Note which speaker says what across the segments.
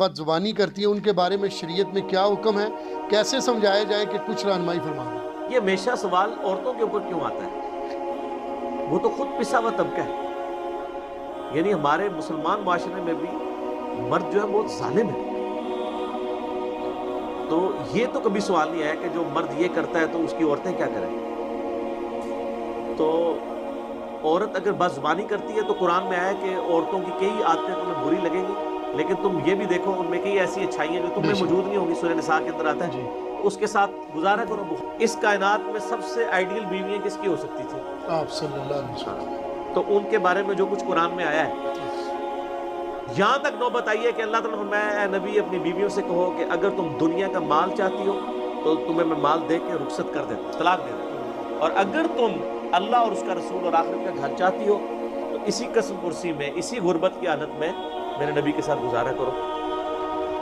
Speaker 1: बदज़ुबानी करती हैं, उनके बारे में शरीयत में क्या हुक्म है? कैसे समझाया जाए कि कुछ रहनुमाई फरमा दें?
Speaker 2: ये हमेशा सवाल औरतों के ऊपर क्यों आता है? वो तो खुद पिसा हुआ तबका है। यानी हमारे मुसलमान माशरे में भी मर्द जो है बहुत जालिम है। तो ये तो कभी सवाल नहीं आया कि जो मर्द ये करता है तो उसकी औरतें क्या करें। तो औरत अगर बदज़ुबानी करती है तो कुरान में आया है कि औरतों की कई आदतें तुम्हें बुरी लगेंगी, लेकिन तुम ये भी देखो उनमें कई ऐसी अच्छाइयाँ जो तुम्हें
Speaker 1: बेशक।
Speaker 2: मौजूद नहीं होंगी। सूरह निसा के अंदर आता
Speaker 1: जी।
Speaker 2: है, उसके साथ गुजारा करो। इस कायनात में सबसे आइडियल बीवियाँ किसकी हो सकती थी?
Speaker 1: आप सल्लल्लाहु अलैहि वसल्लम।
Speaker 2: हाँ। तो उनके बारे में जो कुछ कुरान में आया है, यहाँ तक नौबत आई है कि अल्लाह ताला ने फरमाया, ऐ नबी अपनी बीवियों से कहो कि अगर तुम दुनिया का माल चाहती हो तो तुम्हें मैं माल दे के रुखसत कर देता, तलाक दे देता, और अगर तुम अल्लाह और उसका रसूल और आखिरत का घर चाहती हो तो इसी कसम कुर्सी में, इसी गुर्बत की हालत में मेरे नबी के साथ गुजारा करो।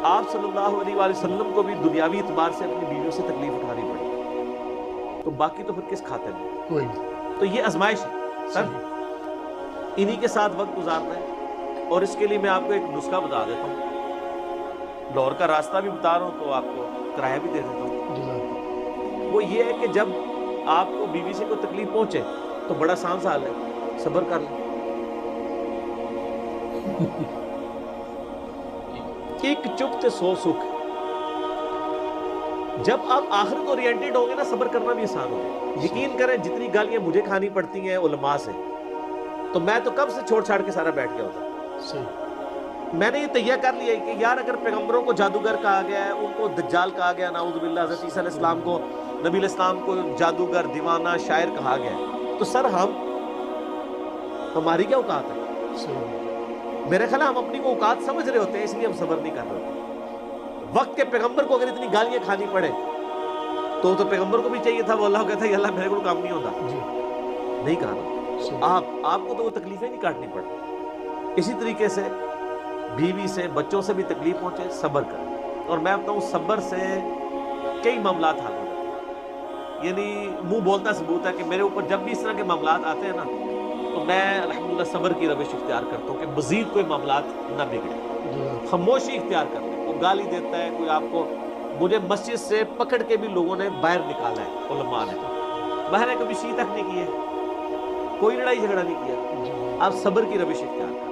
Speaker 2: आप सल्लल्लाहु अलैहि वसल्लम को भी दुनियावी इतबार से अपनी बीवियों से तकलीफ उठानी पड़ी, तो बाकी तो फिर किस खाते में?
Speaker 1: कोई नहीं।
Speaker 2: तो ये आजमाइश है सर,
Speaker 1: सही।
Speaker 2: इन्हीं के साथ वक्त गुजारना है। और इसके लिए मैं आपको एक नुस्खा बता देता हूँ, लाहौर का रास्ता भी बता रहा हूँ तो आपको किराया भी दे देता हूँ।
Speaker 1: जज़ाकल्लाह।
Speaker 2: वो ये है कि जब आपको बीवी से कोई तकलीफ पहुंचे तो बड़ा आसान सा हाल है, सब्र कर लें। एक चुप ते सौ सुख। जब आप आखिरत ओरिएंटेड होंगे ना, सब्र करना भी आसान होगा। यकीन करें, जितनी गालियां मुझे खानी पड़ती हैं उलमा से, तो मैं तो कब से छोड़ छाड़ के सारा बैठ गया होता।
Speaker 1: सही।
Speaker 2: मैंने ये तैयार कर लिया है कि यार अगर पैगंबरों को जादूगर कहा गया है, उनको दज्जाल कहा गया, नाऊज़ु बिल्लाह, हज़रत ईसा अलैहिस्सलाम को, नबी अलैहिस्सलाम को जादूगर, दीवाना, शायर कहा गया है, तो सर हमारी क्या औकात है?
Speaker 1: सही।
Speaker 2: मेरे ख्याल है हम अपनी को औकात समझ रहे होते हैं, इसलिए हम सब्र नहीं कर रहे होते। वक्त के पैगंबर को अगर इतनी गालियां खानी पड़े तो पैगंबर को भी चाहिए था, वो अल्लाह कहता है अल्लाह मेरे को काम नहीं होता।
Speaker 1: जी।
Speaker 2: नहीं कहा ना,
Speaker 1: सही।
Speaker 2: आपको तो वो तकलीफें नहीं काटनी पड़ती। इसी तरीके से बीवी से, बच्चों से भी तकलीफ पहुंचे, सब्र करें। और मैं बताऊं, सब्र से कई मामलात हल हो जाते हैं। यानी मुंह बोलता सबूत है कि मेरे ऊपर जब भी इस तरह के मामलात आते हैं ना, तो मैं अल्हम्दुलिल्लाह सब्र की रविश इख्तियार करता हूँ कि मजीद कोई मामलात ना बिगड़े।
Speaker 1: जज़ाकल्लाह।
Speaker 2: खामोशी इख्तियार कर ले। कोई गाली देता है, कोई आपको, मुझे मस्जिद से पकड़ के भी लोगों ने बाहर निकाला है, उलमा ने बाहर कभी शी तक नहीं की है, कोई लड़ाई झगड़ा नहीं किया।
Speaker 1: जी।
Speaker 2: आप सब्र की रविश इख्तियार करें।